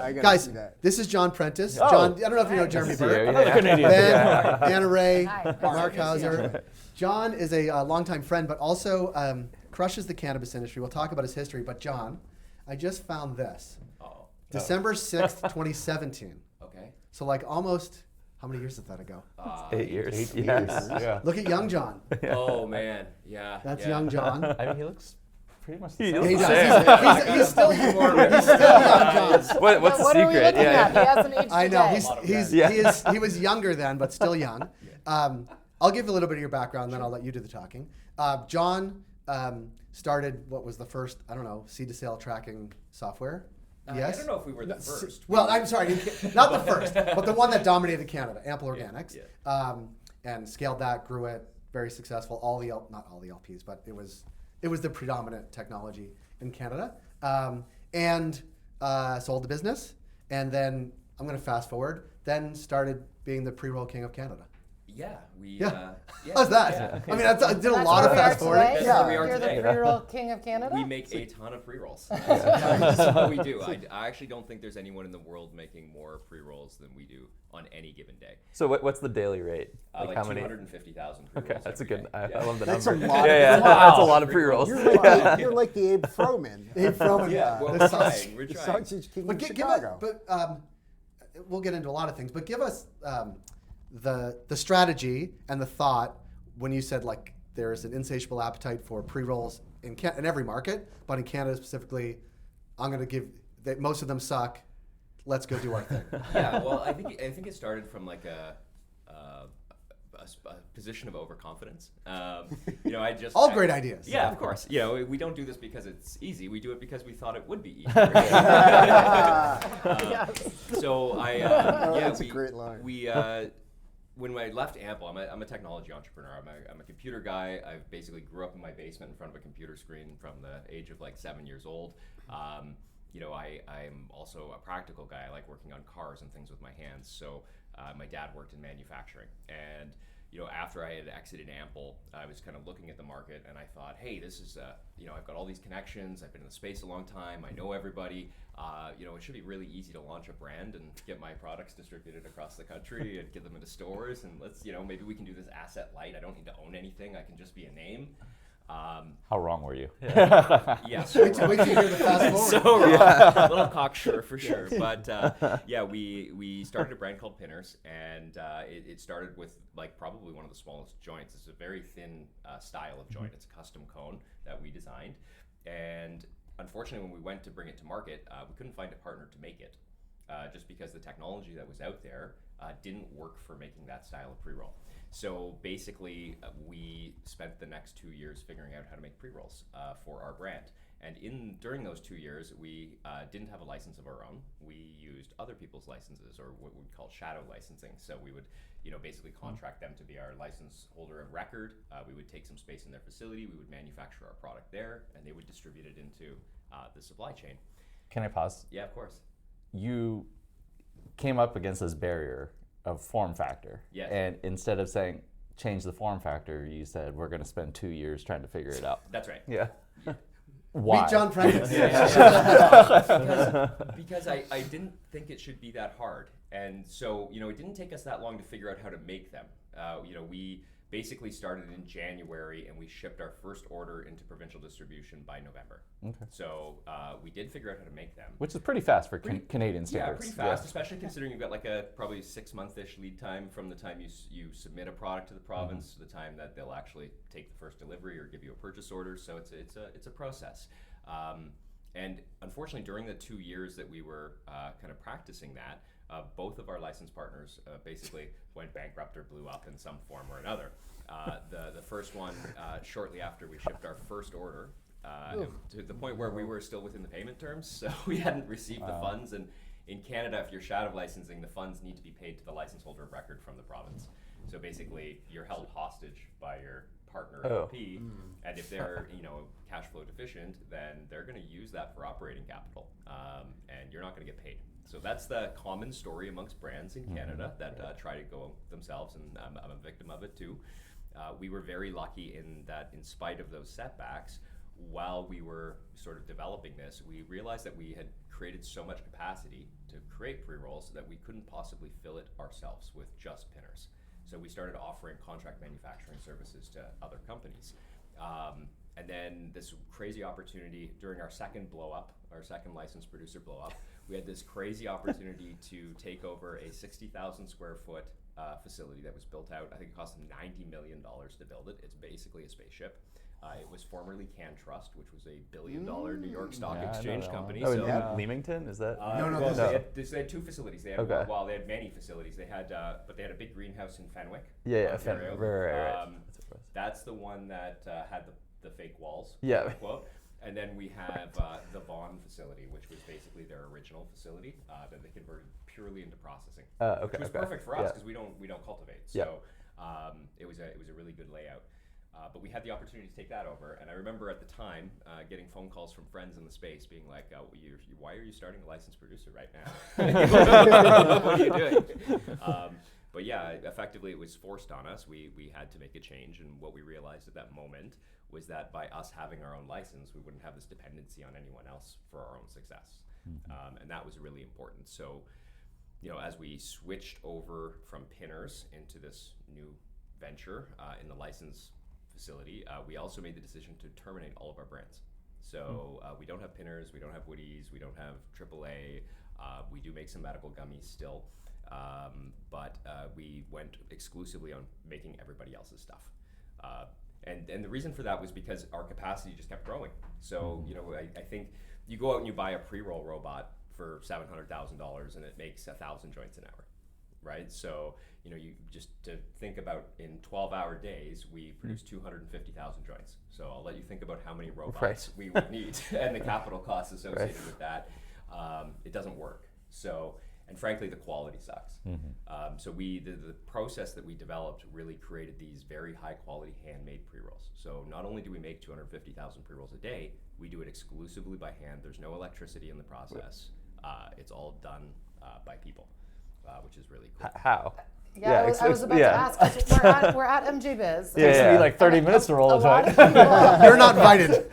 I gotta Guys, see that. this is John Prentice. Oh. John, I don't know if you know Jeremy Burke. Another Canadian. Ben, Anna Ray, Hi. Mark Hauser. John is a longtime friend, but also crushes the cannabis industry. We'll talk about his history. But John, I just found this. December 6th, 2017. Okay. So like almost, how many years is that ago? 8 years. 8 Yes. years. Yeah. Look at young John. Oh man, yeah. That's yeah. young John. I mean, he looks pretty much the Yeah, same. he Yeah. does. He's still young John. What's the What are we secret? looking at? He hasn't aged I know. today. He was younger then, but still young. I'll give a little bit of your background, then I'll let you do the talking. John started what was the first, I don't know, seed to sale tracking software. Yes. I don't know if we were the first. Well, I'm sorry, not the first, but the one that dominated Canada, Ample Organics, and scaled that, grew it, very successful. Not all the LPs, but it was the predominant technology in Canada, and sold the business, and then I'm going to fast forward. Then started being the pre-roll king of Canada. Yeah, How's that? Yeah. I mean, I did a That's lot where of we are fast forwarding. today? That's where we are You're today. the pre-roll king of Canada? We make a ton of pre-rolls. That's what we do. I actually don't think there's anyone in the world making more pre-rolls than we do on any given day. So what's the daily rate? Like how many? 250,000 pre-rolls. Okay, that's a every good. day. I Yeah. love the That's number. a lot. Yeah, Of, that's a lot of pre-rolls. You're like the Abe Froman. Abe Froman, Yeah, well, the we're sausage- trying. We're The trying. sausage king But of give Chicago. we'll get into a lot of things. But give us the strategy and the thought when you said like there's an insatiable appetite for pre-rolls in every market, but in Canada specifically, I'm going to give that most of them suck. Let's go do our thing. Yeah, well, I think it started from like a position of overconfidence. I just All great ideas. Yeah, of course. We don't do this because it's easy. We do it because we thought it would be easy. So That's a great line. When I left Ample, I'm a technology entrepreneur. I'm a computer guy. I basically grew up in my basement in front of a computer screen from the age of like 7 years old. I'm also a practical guy. I like working on cars and things with my hands. So my dad worked in manufacturing, and after I had exited Ample, I was kind of looking at the market, and I thought, hey, this is I've got all these connections. I've been in the space a long time. I know everybody. It should be really easy to launch a brand and get my products distributed across the country and get them into stores. And let's maybe we can do this asset light. I don't need to own anything. I can just be a name. How wrong were you? Yeah. Wait till you hear the fast forward. So wrong. A little cocksure for sure. But we started a brand called Pinners, and it started with like probably one of the smallest joints. It's a very thin style of joint. It's a custom cone that we designed, and unfortunately, when we went to bring it to market, we couldn't find a partner to make it, just because the technology that was out there didn't work for making that style of pre-roll. So basically, we spent the next 2 years figuring out how to make pre-rolls for our brand. And during those 2 years, we didn't have a license of our own. We used other people's licenses, or what we call shadow licensing. So we would, basically contract them to be our license holder of record. We would take some space in their facility. We would manufacture our product there, and they would distribute it into the supply chain. Can I pause? Yeah, of course. You came up against this barrier of form factor. Yes. And instead of saying change the form factor, you said we're going to spend 2 years trying to figure it out. That's right. Yeah. Why? Meet John Prentice. Because I didn't think it should be that hard. And so, it didn't take us that long to figure out how to make them. We basically started in January, and we shipped our first order into provincial distribution by November. Okay. So we did figure out how to make them. Which is pretty fast for Canadian Yeah, standards. pretty fast, especially considering you've got like a probably 6-month-ish lead time from the time you submit a product to the province to the time that they'll actually take the first delivery or give you a purchase order. So it's a process. And unfortunately, during the 2 years that we were kind of practicing that, both of our license partners basically went bankrupt or blew up in some form or another. The first one, shortly after we shipped our first order, to the point where we were still within the payment terms, so we hadn't received the funds. And in Canada, if you're shadow licensing, the funds need to be paid to the license holder of record from the province. So basically, you're held hostage by your partner LP, and if they're cash flow deficient, then they're going to use that for operating capital, and you're not going to get paid. So that's the common story amongst brands in Canada that try to go themselves, and I'm a victim of it too. We were very lucky in that, in spite of those setbacks, while we were sort of developing this, we realized that we had created so much capacity to create pre-rolls that we couldn't possibly fill it ourselves with just pinners. So we started offering contract manufacturing services to other companies. And then this crazy opportunity during our second licensed producer blow up, we had this crazy opportunity to take over a 60,000 square foot facility that was built out. I think it cost them $90 million to build it. It's basically a spaceship. It was formerly CanTrust, which was $1 billion New York Stock Exchange company. Oh, so, in Leamington, is that? No. They had two facilities. They had they had many facilities. They had, but they had a big greenhouse in Fenwick. Ontario. Right. That's the one that had the fake walls. Yeah. Quote. And then we have the Vaughan facility, which was basically their original facility that they converted purely into processing, which was perfect for us because we don't cultivate. So it was a really good layout. But we had the opportunity to take that over, and I remember at the time getting phone calls from friends in the space being like, why are you starting a licensed producer right now? What are you doing? But yeah, effectively it was forced on us. We had to make a change, and what we realized at that moment was that by us having our own license, we wouldn't have this dependency on anyone else for our own success. And that was really important. So, as we switched over from pinners into this new venture in the license facility, we also made the decision to terminate all of our brands. So we don't have pinners, we don't have woodies, we don't have AAA. We do make some medical gummies still, but we went exclusively on making everybody else's stuff. And the reason for that was because our capacity just kept growing. So I think you go out and you buy a pre-roll robot for $700,000 and it makes 1,000 joints an hour. Right, so you just to think about in 12-hour days, we produce 250,000 joints. So I'll let you think about how many robots we would need and the capital costs associated with that. It doesn't work. So, and frankly, the quality sucks. So the process that we developed really created these very high-quality handmade pre-rolls. So not only do we make 250,000 pre-rolls a day, we do it exclusively by hand. There's no electricity in the process. It's all done by people. Which is really cool. How? Yeah, I was about to ask. 'Cause we're at MJ Biz. It takes me like 30 minutes to roll a joint. You're not invited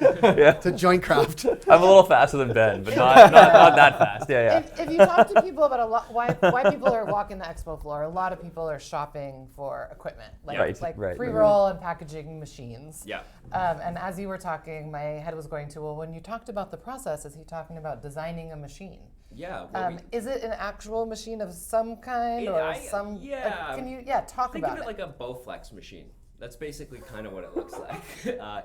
to joint craft. I'm a little faster than Ben, but not that fast. If you talk to people about why people are walking the expo floor, a lot of people are shopping for equipment, like pre-roll and packaging machines. Yeah. And as you were talking, my head was going to, well, when you talked about the process, is he talking about designing a machine? Yeah. Is it an actual machine of some kind or some? Yeah. Can you talk Think about of it like a Bowflex machine. That's basically kind of what it looks like.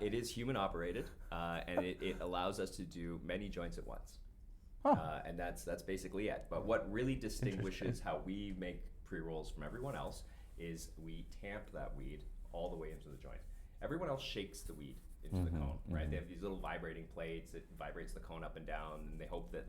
It is human operated, and it allows us to do many joints at once. And that's basically it. But what really distinguishes how we make pre-rolls from everyone else is we tamp that weed all the way into the joint. Everyone else shakes the weed into the cone, right? They have these little vibrating plates. It vibrates the cone up and down, and they hope that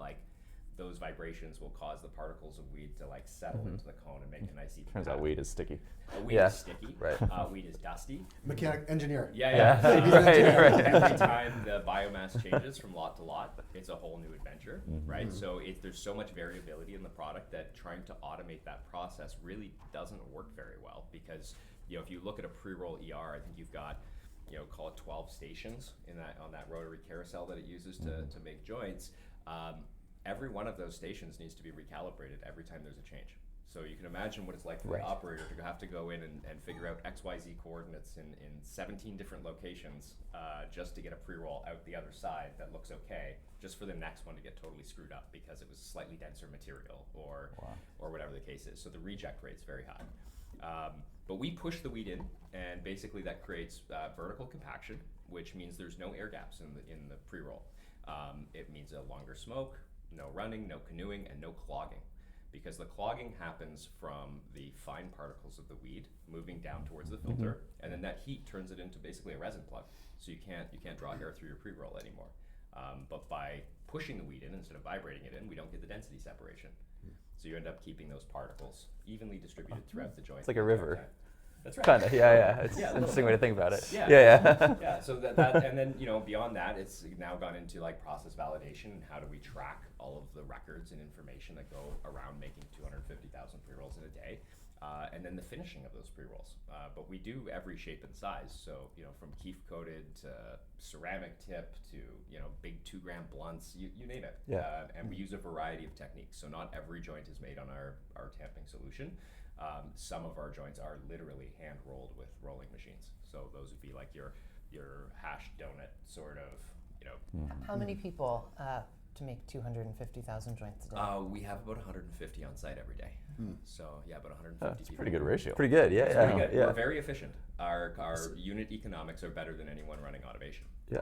those vibrations will cause the particles of weed to settle into the cone and make a nice even Turns out weed is sticky. Weed is sticky. Right. Weed is dusty. Mechanic engineer. Yeah. Right. Every time the biomass changes from lot to lot, it's a whole new adventure, right? So there's so much variability in the product that trying to automate that process really doesn't work very well because if you look at a pre-roll ER, I think you've got call it 12 stations on that rotary carousel that it uses to make joints. Every one of those stations needs to be recalibrated every time there's a change. So you can imagine what it's like for the operator to have to go in and figure out XYZ coordinates in 17 different locations just to get a pre-roll out the other side that looks okay, just for the next one to get totally screwed up because it was slightly denser material or whatever the case is. So the reject rate's very high. But we push the weed in, and basically that creates vertical compaction, which means there's no air gaps in the pre-roll. It means a longer smoke, no running, no canoeing, and no clogging. Because the clogging happens from the fine particles of the weed moving down towards the filter, and then that heat turns it into basically a resin plug. So you can't draw air through your pre-roll anymore. But by pushing the weed in instead of vibrating it in, we don't get the density separation. So you end up keeping those particles evenly distributed throughout the joint. It's like a river. That's right. Kind of, It's an interesting way to think about it. Yeah. So that and then beyond that, it's now gone into process validation and how do we track all of the records and information that go around making 250,000 pre-rolls in a day. and then the finishing of those pre-rolls. But we do every shape and size. So, from keef coated to ceramic tip to, big 2 gram blunts, you name it. Yeah. And we use a variety of techniques. So not every joint is made on our tamping solution. Some of our joints are literally hand rolled with rolling machines. So those would be like your hash donut sort of, How many people to make 250,000 joints a day? We have about 150 on site every day. So yeah, about 150 That's a people. pretty good ratio. Pretty good, yeah. It's yeah. pretty good. Yeah. We're very efficient. Our unit economics are better than anyone running automation. Yeah.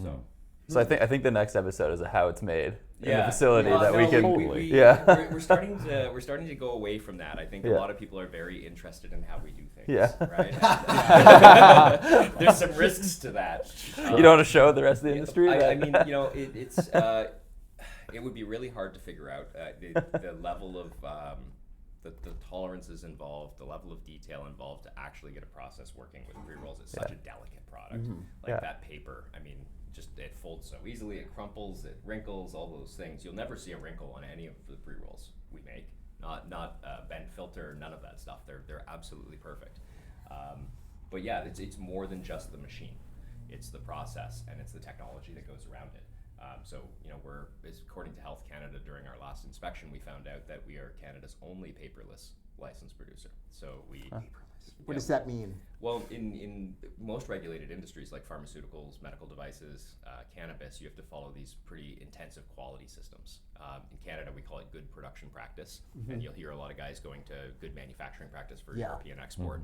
So So I think the next episode is how it's made in the yeah, facility well, that no, we can. we- we're starting to go away from that. I think a Yeah. lot of people are very interested in how we do things. Yeah. Right. There's some risks to that. You don't want to show the rest of the industry. I mean, it would be really hard to figure out the level of the tolerances involved, the level of detail involved to actually get a process working with pre-rolls. It's such a delicate product. Like that paper, I mean, just it folds so easily, it crumples, it wrinkles, all those things. You'll never see a wrinkle on any of the pre-rolls we make. Not bent filter, none of that stuff. They're absolutely perfect. But yeah, it's more than just the machine. It's the process and it's the technology that goes around it. So we're, according to Health Canada, during our last inspection, we found out that we are Canada's only paperless licensed producer. So we. What does that mean? Well, in most regulated industries like pharmaceuticals, medical devices, cannabis, you have to follow these pretty intensive quality systems. In Canada, we call it good production practice, and you'll hear a lot of guys going to good manufacturing practice for European export.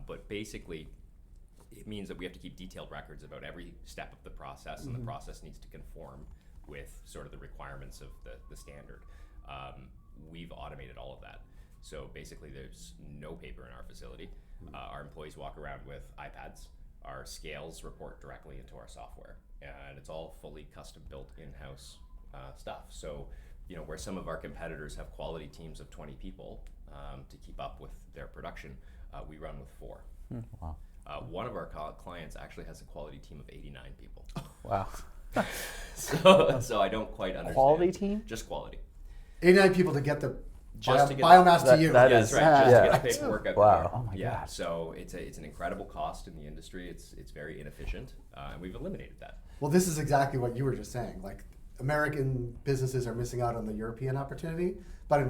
But basically, it means that we have to keep detailed records about every step of the process, and the process needs to conform with sort of the requirements of the standard. We've automated all of that. So basically there's no paper in our facility. Our employees walk around with iPads. Our scales report directly into our software. And it's all fully custom built in-house stuff. So, where some of our competitors have quality teams of 20 people to keep up with their production, we run with 4. Wow. One of our clients actually has a quality team of 89 people. Wow. So I don't quite understand. Quality team? Just quality. 89 people to get the Just to get biomass that- to you. that Yes, is- right. Just yeah. to get the paperwork out Wow. the door. Oh my yeah. God. So it's an incredible cost in the industry. It's very inefficient, and we've eliminated that. Well, this is exactly what you were just saying. Like, American businesses are missing out on the European opportunity, but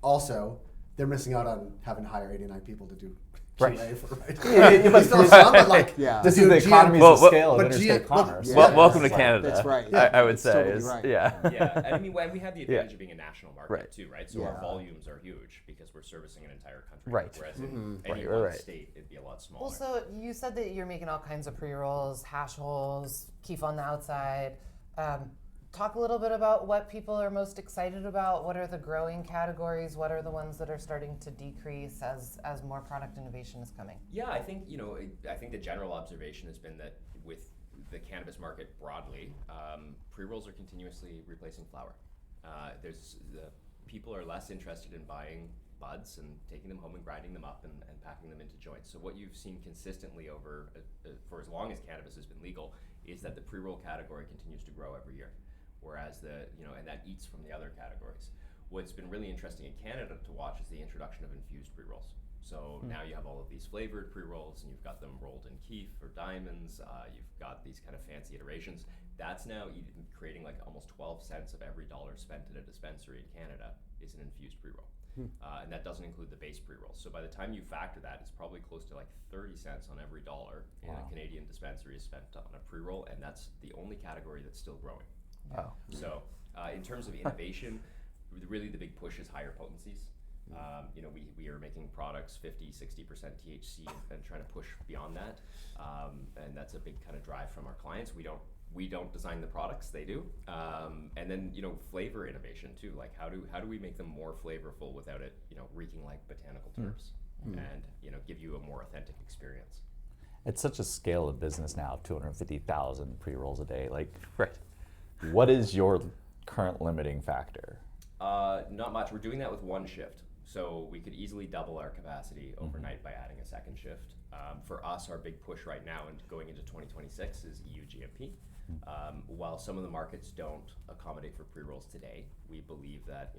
also they're missing out on having to hire 89 people to do Right. QA for right. Yeah, There's still some, but like Yeah. This to is do the GM economies Well, of scale of but interstate well, commerce. yeah. Welcome to That's right. Canada. That's right. I would That's say totally is right. yeah. Yeah, and I mean, we have the advantage of being a national market Right. too, right? So our Yeah. volumes are huge because we're servicing an entire country. Right. Whereas in any Right, one right. state, it'd be a lot smaller. Well, so you said that you're making all kinds of pre-rolls, hash holes, keef on the outside. Talk a little bit about what people are most excited about. What are the growing categories? What are the ones that are starting to decrease as more product innovation is coming? Yeah, I think I think the general observation has been that with the cannabis market broadly, pre-rolls are continuously replacing flower. People are less interested in buying buds and taking them home and grinding them up and packing them into joints. So what you've seen consistently over for as long as cannabis has been legal is that the pre-roll category continues to grow every year, whereas and that eats from the other categories. What's been really interesting in Canada to watch is the introduction of infused pre-rolls. So now you have all of these flavored pre-rolls, and you've got them rolled in keef or diamonds. You've got these kind of fancy iterations. That's now creating like almost 12 cents of every dollar spent at a dispensary in Canada is an infused pre-roll. And that doesn't include the base pre-rolls. So by the time you factor that, it's probably close to like 30 cents on every dollar in a Canadian dispensary is spent on a pre-roll, and that's the only category that's still growing. Wow. So in terms of innovation, really the big push is higher potencies. We are making products 50-60% THC and trying to push beyond that, and that's a big kind of drive from our clients. We don't design the products, they do, and then flavor innovation too. Like how do we make them more flavorful without it reeking like botanical terps, and give you a more authentic experience. It's such a scale of business now, 250,000 pre-rolls a day. Like, what is your current limiting factor? Not much. We're doing that with one shift. So we could easily double our capacity overnight by adding a second shift. For us, our big push right now and going into 2026 is EU GMP. While some of the markets don't accommodate for pre-rolls today, we believe that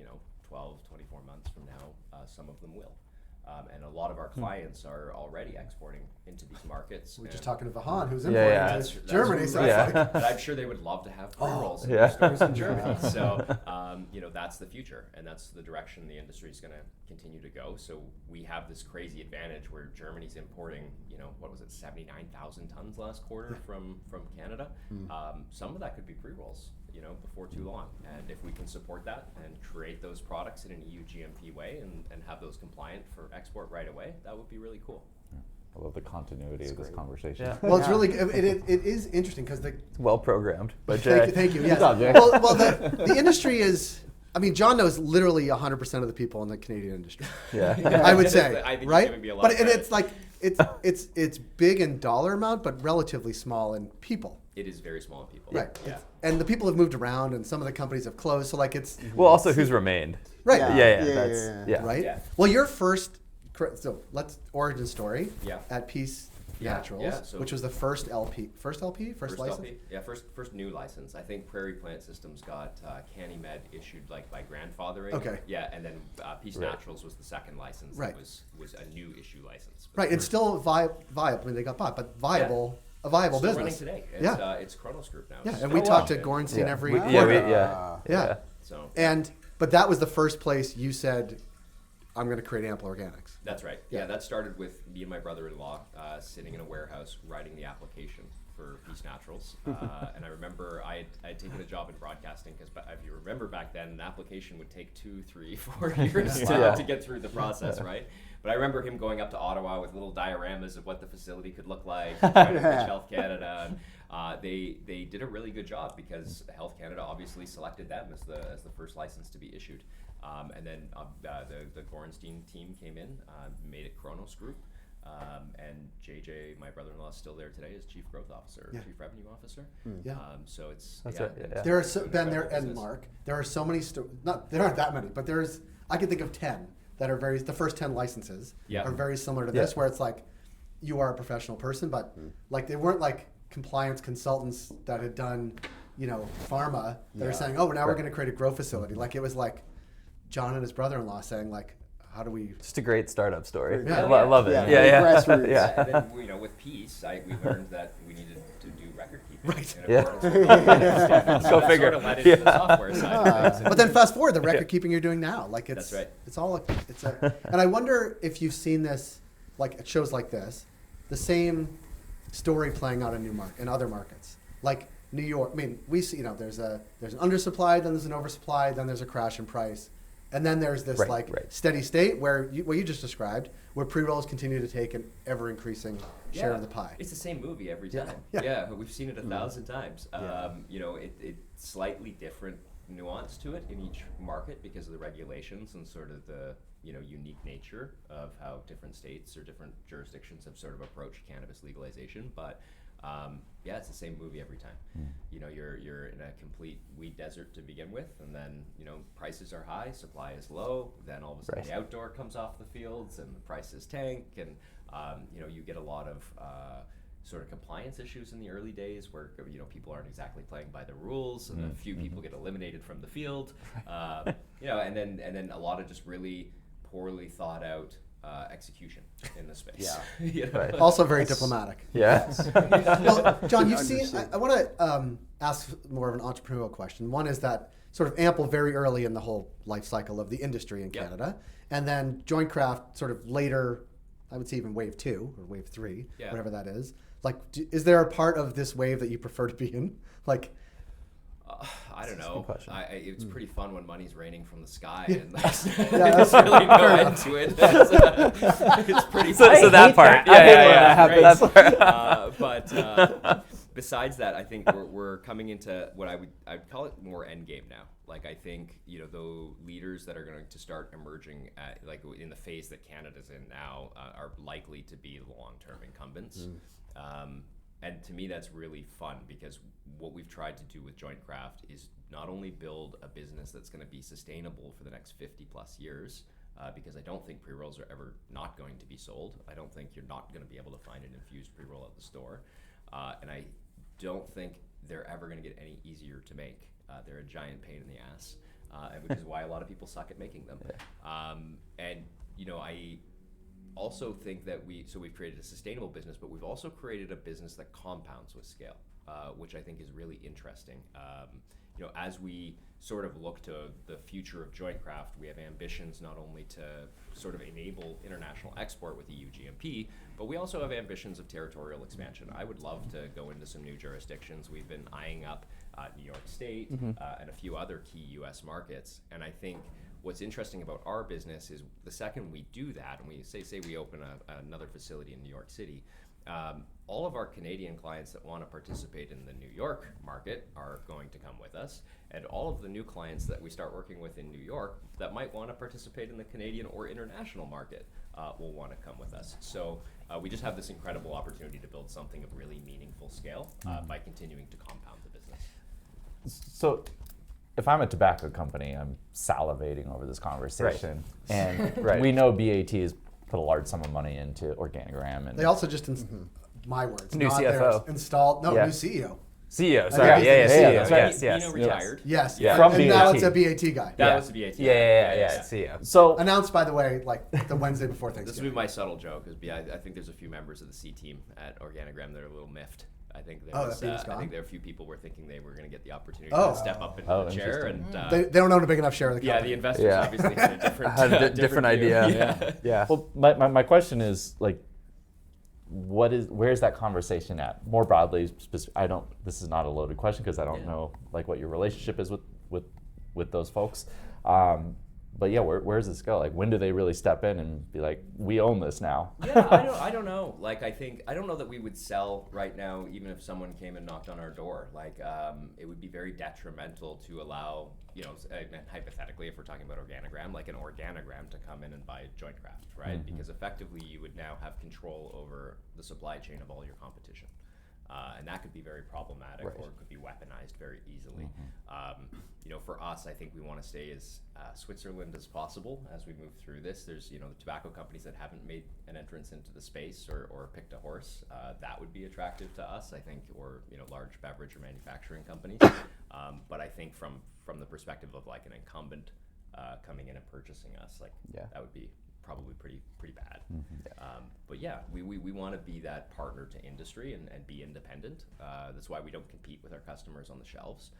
12, 24 months from now, some of them will. And a lot of our clients are already exporting into these markets. We're just and talking to Vahan, who's Yeah, importing yeah. to Germany. So right. it's like, And I'm sure they would love to have pre-rolls in yeah. their stores in Germany. So, that's the future, and that's the direction the industry is going to continue to go. So we have this crazy advantage where Germany's importing, 79,000 tons last quarter from Canada. Some of that could be pre-rolls, before too long. And if we can support that and create those products in an EU GMP way and have those compliant for export right away, that would be really cool. I love the continuity of this conversation. Yeah. well, it's really it is interesting because the It's well programmed by Jay. thank you. Yes. Good job, Jay. Well, the industry is. I mean, John knows literally 100% of the people in the Canadian industry. Yeah. I would say, I think you're right? giving me a lot But of and credit. it's like it's big in dollar amount, but relatively small in people. It is very small in people. Right. Yeah. And the people have moved around, and some of the companies have closed. So like it's Well, also who's remained. right. Yeah. Right. Yeah. Well, your first. So let's origin story. Yeah. At Peace Yeah, Naturals, yeah, so- which was the first LP, first license. LP? Yeah, first new license. I think Prairie Plant Systems got CannyMed issued like by grandfathering. Okay. Yeah, and then Peace Right. Naturals was the second license. Right. That was a new issue license. Right. It's still viable. I mean, they got bought, but viable. A viable Still business. running today. It's, Yeah. It's Kronos Group now. Yeah, It's and we still talk to running. Gorenstein every Wow. quarter. Yeah. So But that was the first place you said, I'm going to create Ample Organics. that's right. Yeah, that started with me and my brother-in-law sitting in a warehouse writing the application for Peace Naturals. And I remember I had taken a job in broadcasting because if you remember back then, an application would take 2, 3, 4 years to get through the process, right? But I remember him going up to Ottawa with little dioramas of what the facility could look like, trying to pitch Health Canada. And they did a really good job because Health Canada obviously selected them as the first license to be issued. And then the Gorenstein team came in, made it Kronos Group. And JJ, my brother-in-law, is still there today as Chief Growth Officer, Yeah. Chief Revenue Officer. Yeah. So it's That's right, yeah. There are so, an Ben there incredible and business. Mark. There are so many. There aren't that many, but I can think of 10 that are the first 10 licenses Yeah. are very similar to Yeah. this, where it's like you are a professional person, but like they weren't like compliance consultants that had done, pharma that are saying, oh, now we're Right. going to create a grow facility. Like it was like John and his brother-in-law saying like, how do we? Just a great startup story. Yeah. I love it. Yeah. Yeah. Grassroots. Yeah. And then, with Peace, we learned that we needed to do record keeping. Right. in Yeah. accordance with the standards. So Go that figure. Sort of led into the Yeah. software side of things. But then fast forward, the record keeping you're doing now, like it's That's right. it's all it's a. And I wonder if you've seen this, like at shows like this, the same story playing out in other markets, like New York. I mean, we see there's an undersupply, then there's an oversupply, then there's a crash in price, and then there's this Right, like right. steady state where what you just described, where pre-rolls continue to take an ever increasing share of the pie. It's the same movie every Yeah. time. Yeah. Yeah, we've seen it 1,000 times. It's slightly different nuance to it in each market because of the regulations and sort of the unique nature of how different states or different jurisdictions have sort of approached cannabis legalization. But it's the same movie every time. You're in a complete weed desert to begin with, and then prices are high, supply is low. Then all of a sudden Right. the outdoor comes off the fields, and the prices tank, and you get a lot of sort of compliance issues in the early days where people aren't exactly playing by the rules, and a few people get eliminated from the field. And then a lot of just really poorly thought out execution in the space. Yeah. Right. Also very diplomatic. Yeah. Well, John, you've Understood. seen. I want to ask more of an entrepreneurial question. One is that sort of Ample very early in the whole life cycle of the industry in Yep. Canada, and then Jointcraft sort of later. I would say even wave 2 or wave 3, Yeah. whatever that is. Like, is there a part of this wave that you prefer to be in? Like, I don't a know. good question. It's pretty fun when money's raining from the sky, Yeah. and there's that's really no fair end enough. to it. It's pretty. So fun. that part. that. I hate when Yeah. that That part. But besides that, I think we're coming into what I'd call it more end game now. Like I think the leaders that are going to start emerging at in the phase that Canada's in now are likely to be the long-term incumbents. And to me, that's really fun because what we've tried to do with Jointcraft is not only build a business that's going to be sustainable for the next 50 plus years, because I don't think pre-rolls are ever not going to be sold. I don't think you're not going to be able to find an infused pre-roll at the store. And I don't think they're ever going to get any easier to make. They're a giant pain in the ass, and which is why a lot of people suck at making them. And also think that we've created a sustainable business, but we've also created a business that compounds with scale, which I think is really interesting. As we sort of look to the future of joint craft, we have ambitions not only to sort of enable international export with EU GMP, but we also have ambitions of territorial expansion. I would love to go into some new jurisdictions. We've been eyeing up New York State and a few other key US markets. And I think what's interesting about our business is the second we do that, and we say we open another facility in New York City, all of our Canadian clients that want to participate in the New York market are going to come with us, and all of the new clients that we start working with in New York that might want to participate in the Canadian or international market will want to come with us. So we just have this incredible opportunity to build something of really meaningful scale by continuing to compound the business. So if I'm a tobacco company, I'm salivating over this conversation, and we know BAT has put a large sum of money into Organigram, and They also just, my words, New not CFO. theirs, installed, no, Yeah. new CEO. CEO, Yeah, sorry. Yeah, yeah, CEO. that's right. Yes, yes. Dino retired. Yes, Yeah. From and now BAT. it's a BAT guy. That Yeah. was the BAT. Yeah, CEO. so Announced, by the way, like the Wednesday before This would be Thanksgiving. my subtle joke, is I think there's a few members of the C team at Organigram that are a little miffed. I think there Oh, was, that Peter's I gone? think there are a few people were thinking they were going to get the opportunity Oh. to step up into Oh, the chair, interesting. and They don't own a big enough share of the yeah, company. the investors Yeah. obviously had a different, Had a different view. idea. Yeah. Yeah. well, my question is like, where's that conversation at more broadly? This is not a loaded question because I don't know like what your relationship is with those folks. But yeah, where's this go? Like, when do they really step in and be like, we own this now? Yeah, I don't know. Like, I don't know that we would sell right now, even if someone came and knocked on our door. Like, it would be very detrimental to allow, hypothetically, if we're talking about Organigram, like an Organigram to come in and buy joint craft, right? Because effectively, you would now have control over the supply chain of all your competition. And that could be very problematic, or it could be weaponized very easily. For us, I think we want to stay as Switzerland as possible as we move through this. There's, the tobacco companies that haven't made an entrance into the space or picked a horse. That would be attractive to us, I think, or large beverage or manufacturing companies. But I think from the perspective of like an incumbent coming in and purchasing us, that would be probably pretty bad. But yeah, we want to be that partner to industry and be independent. That's why we don't compete with our customers on the shelves.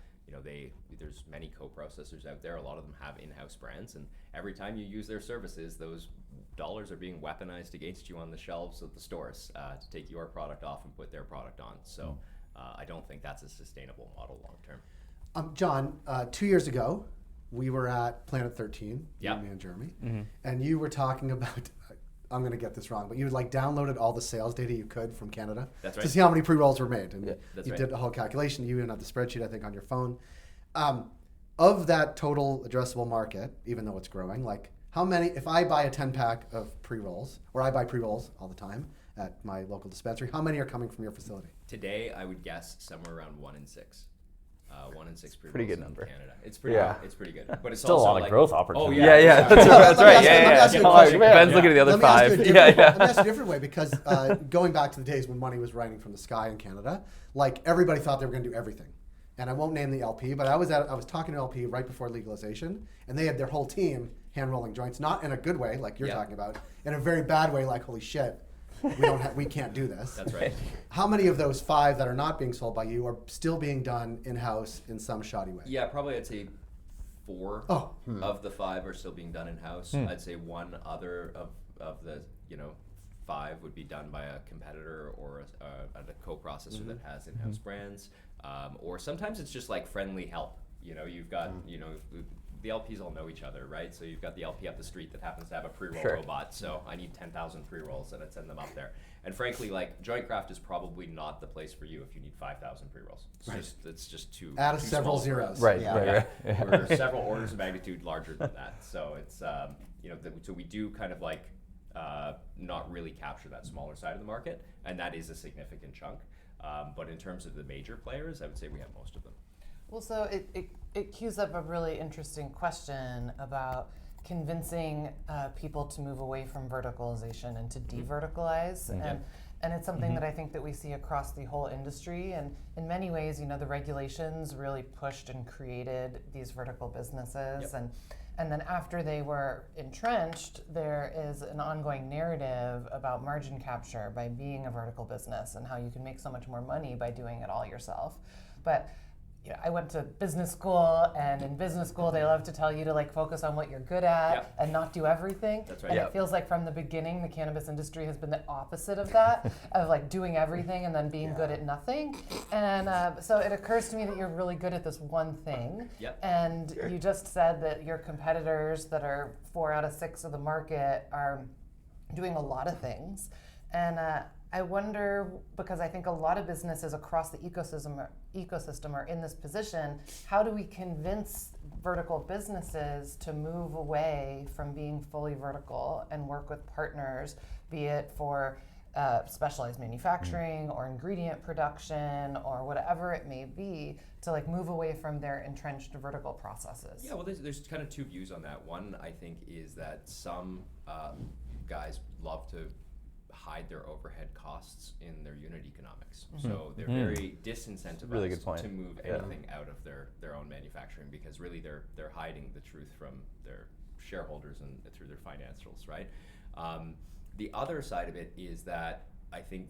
There's many co-processors out there. A lot of them have in-house brands, and every time you use their services, those dollars are being weaponized against you on the shelves of the stores to take your product off and put their product on. So I don't think that's a sustainable model long term. John, 2 years ago, we were at Planet 13, Yeah. me and Jeremy, and you were talking about, I'm going to get this wrong, but you like downloaded all the sales data you could from Canada That's right. to see how many pre-rolls were made. And That's you right. did the whole calculation. You even had the spreadsheet, I think, on your phone. Of that total addressable market, even though it's growing, like how many, if I buy a 10-pack of pre-rolls, or I buy pre-rolls all the time at my local dispensary, how many are coming from your facility? Today, I would guess somewhere around 1 in 6. 1 in 6 pre-rolls pretty good in number. Canada. It's pretty good. But it's Still a also lot of like, growth Oh opportunity. yeah, Yeah, exactly. that's right. Let me ask you a Yeah. question. Ben's looking at the other Let me ask you a five. different- Yeah. Let me ask you a different way, because going back to the days when money was raining from the sky in Canada, like everybody thought they were going to do everything. And I won't name the LP, but I was talking to LP right before legalization, and they had their whole team hand rolling joints, not in a good way like you're talking about, in a very bad way, like holy shit, we can't do this. That's right. How many of those 5 that are not being sold by you are still being done in house in some shoddy way? Yeah, probably I'd say 4 of the 5 are still being done in house. I'd say 1 other of the 5 would be done by a competitor or a co-processor that has in-house brands, or sometimes it's just like friendly help. You've got the LPs all know each other, right? So you've got the LP up the street that happens to have a pre-roll robot. So I need 10,000 pre-rolls, and I'd send them up there. And frankly, like joint craft is probably not the place for you if you need 5,000 pre-rolls. It's just too. Add too several small for us. zeros. Right, Yeah. right. We're several orders of magnitude larger than that. So it's so we do kind of like not really capture that smaller side of the market, and that is a significant chunk. But in terms of the major players, I would say we have most of them. Well, so it cues up a really interesting question about convincing people to move away from verticalization and to de-verticalize. And it's something that I think that we see across the whole industry. And in many ways, the regulations really pushed and created these vertical businesses. And then after they were entrenched, there is an ongoing narrative about margin capture by being a vertical business and how you can make so much more money by doing it all yourself. But I went to business school, and in business school they love to tell you to like focus on what you're good at and not do everything. That's right. And it feels like from the beginning the cannabis industry has been the opposite of that, of like doing everything and then being good at nothing. And so it occurs to me that you're really good at this one thing. And you just said that your competitors that are 4 out of 6 of the market are doing a lot of things. And I wonder, because I think a lot of businesses across the ecosystem are in this position, how do we convince vertical businesses to move away from being fully vertical and work with partners, be it for specialized manufacturing or ingredient production or whatever it may be, to like move away from their entrenched vertical processes? Yeah, well, there's kind of 2 views on that. One, I think, is that some guys love to hide their overhead costs in their unit economics. So they're very disincentivized Really good point. to move anything out of their own manufacturing, because really they're hiding the truth from their shareholders and through their financials, right? The other side of it is that I think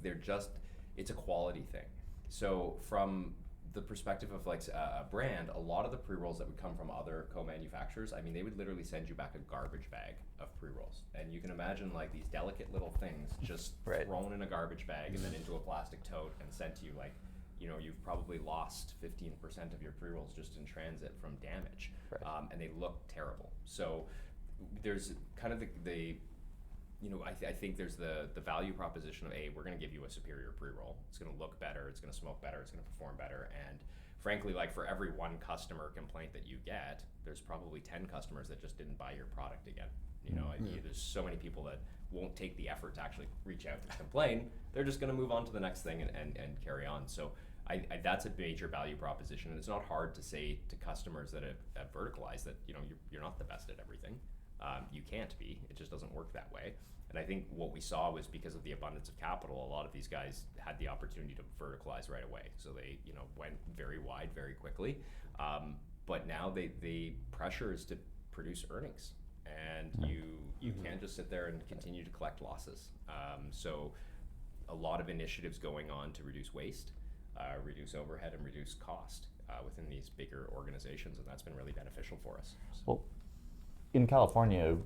it's a quality thing. So from the perspective of like a brand, a lot of the pre-rolls that would come from other co-manufacturers, I mean, they would literally send you back a garbage bag of pre-rolls. And you can imagine like these delicate little things just thrown in a garbage bag and then into a plastic tote and sent to you. Like, you've probably lost 15% of your pre-rolls just in transit from damage. And they look terrible. So there's kind of I think there's the value proposition of, we're going to give you a superior pre-roll. It's going to look better, it's going to smoke better, it's going to perform better. And frankly, like for every 1 customer complaint that you get, there's probably 10 customers that just didn't buy your product again. There's so many people that won't take the effort to actually reach out and complain. They're just going to move on to the next thing and carry on. So that's a major value proposition. And it's not hard to say to customers that have verticalized that you're not the best at everything. You can't be. It just doesn't work that way. And I think what we saw was, because of the abundance of capital, a lot of these guys had the opportunity to verticalize right away. So they went very wide very quickly. But now the pressure is to produce earnings. And you can't just sit there and continue to collect losses. So a lot of initiatives going on to reduce waste, reduce overhead, and reduce cost within these bigger organizations. And that's been really beneficial for us. Well, in California,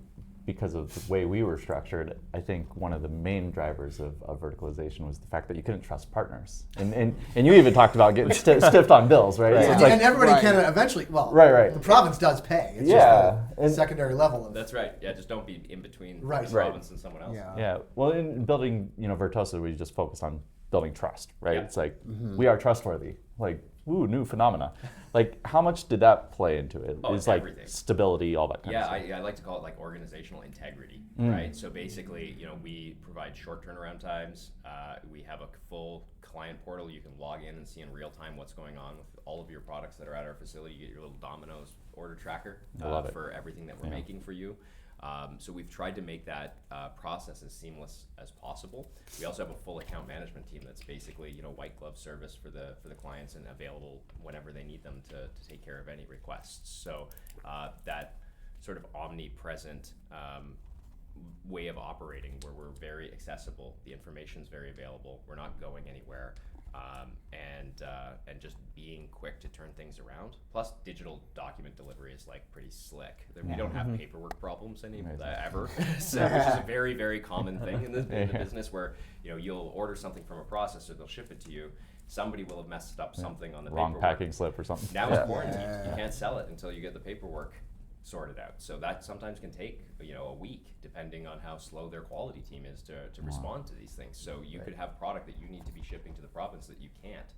because of the way we were structured, I think one of the main drivers of verticalization was the fact that you couldn't trust partners. And you even talked about getting stiffed on bills, right? Right. So it's And everybody in Canada eventually, Right. the province does pay. It's Yeah. just a secondary level of. That's right. Yeah, just don't be in between the Right. province and someone else. Yeah. Well, in building, Vertosa, we just focus on building trust, right? Yeah. It's like we are trustworthy. Like, ooh, new phenomena. Like, how much did that play into it? It's like everything. Stability, all that kind of stuff. I like to call it like organizational integrity, right? So basically, we provide short turnaround times. We have a full client portal. You can log in and see in real time what's going on with all of your products that are at our facility. You get your little Domino's order tracker for everything that we're making for you. So we've tried to make that process as seamless as possible. We also have a full account management team that's basically white glove service for the clients and available whenever they need them to take care of any requests. So that sort of omnipresent way of operating, where we're very accessible, the information's very available, we're not going anywhere. And just being quick to turn things around. Plus, digital document delivery is like pretty slick. We don't have paperwork problems ever, so, which is a very, very common thing in the business, where you'll order something from a processor, they'll ship it to you. Somebody will have messed up something on the Wrong paperwork. packing slip or something. Now it's quarantined. You can't sell it until you get the paperwork sorted out. So that sometimes can take a week, depending on how slow their quality team is to respond to these things. So you could have product that you need to be shipping to the province that you can't,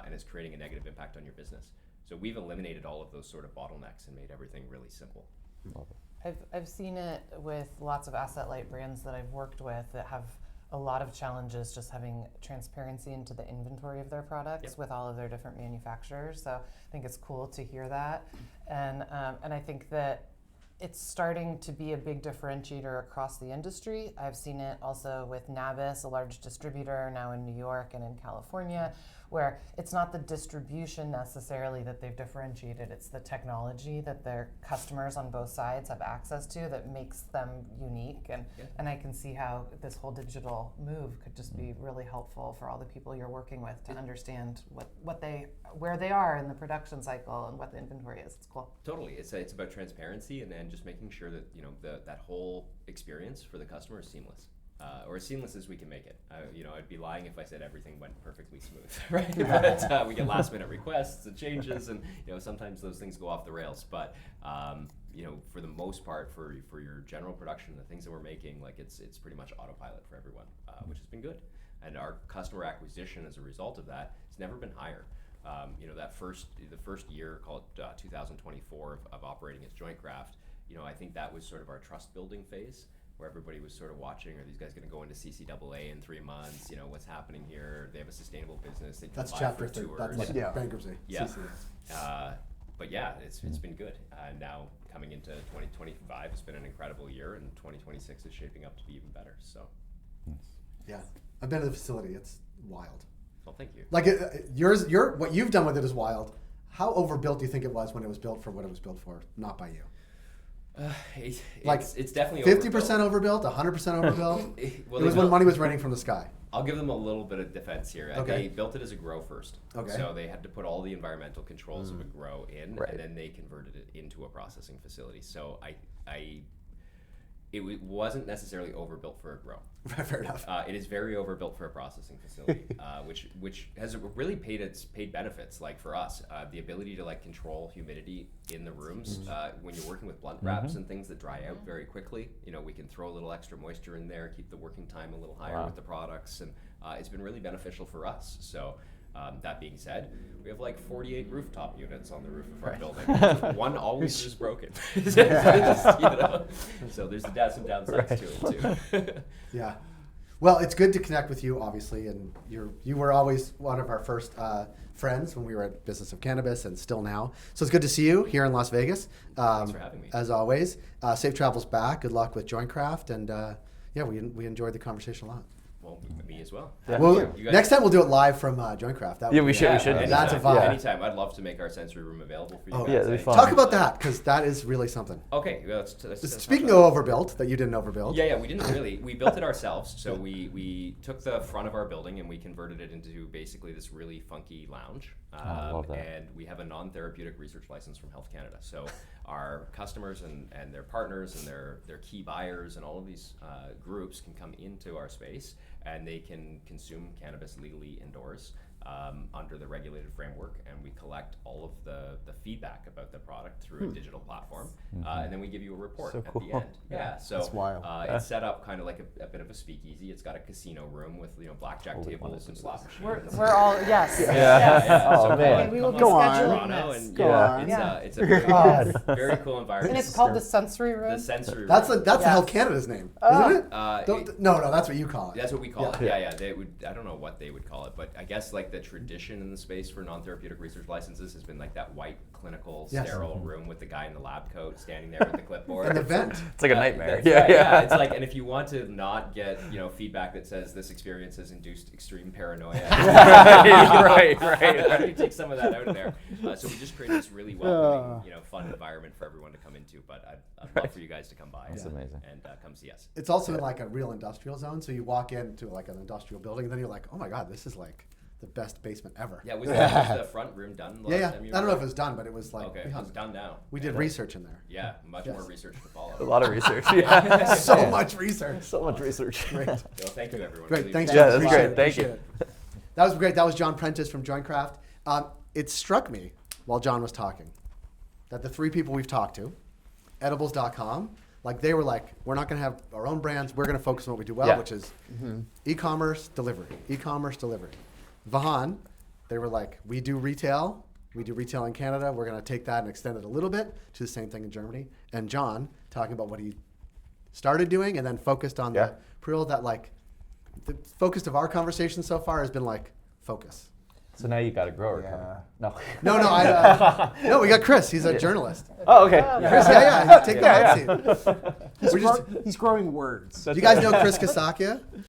and it's creating a negative impact on your business. So we've eliminated all of those sort of bottlenecks and made everything really simple. I've seen it with lots of asset-light brands that I've worked with that have a lot of challenges just having transparency into the inventory of their products with all of their different manufacturers. So I think it's cool to hear that, and I think that it's starting to be a big differentiator across the industry. I've seen it also with Cannabis, a large distributor now in New York and in California, where it's not the distribution necessarily that they've differentiated, it's the technology that their customers on both sides have access to that makes them unique. And I can see how this whole digital move could just be really helpful for all the people you're working with to understand where they are in the production cycle and what the inventory is. It's cool. Totally, it's about transparency and then just making sure that that whole experience for the customer is seamless, or as seamless as we can make it. I'd be lying if I said everything went perfectly smooth, right? But we get last minute requests and changes, and sometimes those things go off the rails. But for the most part, for your general production, the things that we're making, like it's pretty much autopilot for everyone, which has been good. And our customer acquisition as a result of that has never been higher. The first year, called 2024 of operating as Jointcraft, I think that was sort of our trust building phase, where everybody was sort of watching, are these guys going to go into CCAA in 3 months? What's happening here? They have a sustainable business. They can That's buy chapter for 3. tours. That's like Yeah. bankruptcy. Yeah. CCA. But yeah, it's been good. And now coming into 2025, it's been an incredible year, and 2026 is shaping up to be even better. So, Yeah. I've been to the facility. It's wild. well, thank you. Like what you've done with it is wild. How overbuilt do you think it was when it was built for what it was built for? Not by you. It's definitely 50% overbuilt, 100% overbuilt. It Well, was when money was raining from the sky. I'll give them a little bit of defense here. Okay. They built it as a grow first. Okay. So they had to put all the environmental controls of a grow in, Right. and then they converted it into a processing facility. So it wasn't necessarily overbuilt for a grow. Fair enough. It is very overbuilt for a processing facility, which has really paid benefits. Like for us, the ability to control humidity in the rooms when you're working with blunt wraps and things that dry out very quickly. We can throw a little extra moisture in there, keep the working time a little higher with the products, and it's been really beneficial for us. So. That being said, we have 48 rooftop units on the roof of our building. One always is broken. So there's some downsides to it too. Yeah. Well, it's good to connect with you, obviously, and you were always one of our first friends when we were at Business of Cannabis, and still now. So it's good to see you here in Las Vegas. Thanks for having me. As always, safe travels back. Good luck with Jointcraft, and we enjoyed the conversation a lot. Well, me as well. Yeah. Well, You guys- next time we'll do it live from Jointcraft. That would We be- should. anytime. That's a vibe. Anytime. I'd love to make our sensory room available for you Oh, guys. yeah, that'd be fun. Talk about that, because that is really something. Okay. Well, let's Speaking talk of about overbuilt, that you didn't overbuild. Yeah, we didn't really. We built it ourselves. So we took the front of our building and we converted it into basically this really funky lounge. I love that. And we have a non-therapeutic research license from Health Canada. So our customers and their partners and their key buyers and all of these groups can come into our space and they can consume cannabis legally indoors. Under the regulated framework, and we collect all of the feedback about the product through a digital platform, and then we give you a report So at cool. the end. Yeah, so That's wild. it's set up kind of like a bit of a speakeasy. It's got a casino room with blackjack Holy tables and slot machines. We're all, yes. Yeah. Oh, So man. We will come be Go on. scheduling Toronto, this. and Go on. it's a very cool environment. And it's called the sensory room. the sensory That's room. That's Yes. Health Canada's name, isn't it? No, that's what you call it. That's what we call it. Yeah. Yeah. They would. I don't know what they would call it, but I guess the tradition in the space for non-therapeutic research licenses has been that white clinical Yes. sterile room with the guy in the lab coat standing there with the clipboard. An event. It's like a nightmare. That's right, yeah. It's and if you want to not get feedback that says this experience has induced extreme paranoia, right. you take some of that out of there. So we just created this really welcoming, fun environment for everyone to come into. But I'd love for you guys to come by. That's amazing. And come see us. It's also in a real industrial zone, so you walk into an industrial building, and then you're like, oh my god, this is the best basement ever. Yeah, was the front room done last Yeah. time you I don't were know if it there? was done, but it was Okay, it's done now. we did research in there. Yeah, much Yes. more research to follow. A lot of research. Yeah. So much research. So much research. Great. Well, thank you, everyone. Great. Really Thanks, appreciate John. that's Appreciate great. it. Thank you. Appreciate it. That was great. That was John Prentice from Jointcraft. It struck me while John was talking that the three people we've talked to, edibles.com, they were we're not going to have our own brands. We're going to focus on what we do well, Yeah. which is e-commerce delivery. E-commerce delivery. Vahan, they were we do retail. We do retail in Canada. We're going to take that and extend it a little bit to the same thing in Germany. And John talking about what he started doing and then focused on Yeah. the pre-roll that the focus of our conversation so far has been focus. So now you got a grower Yeah. coming. No, no, we got Chris. He's a journalist. Oh, okay. Chris, yeah, take the hot seat. He's, We're just- he's growing words. Do you guys know Chris Kasakia?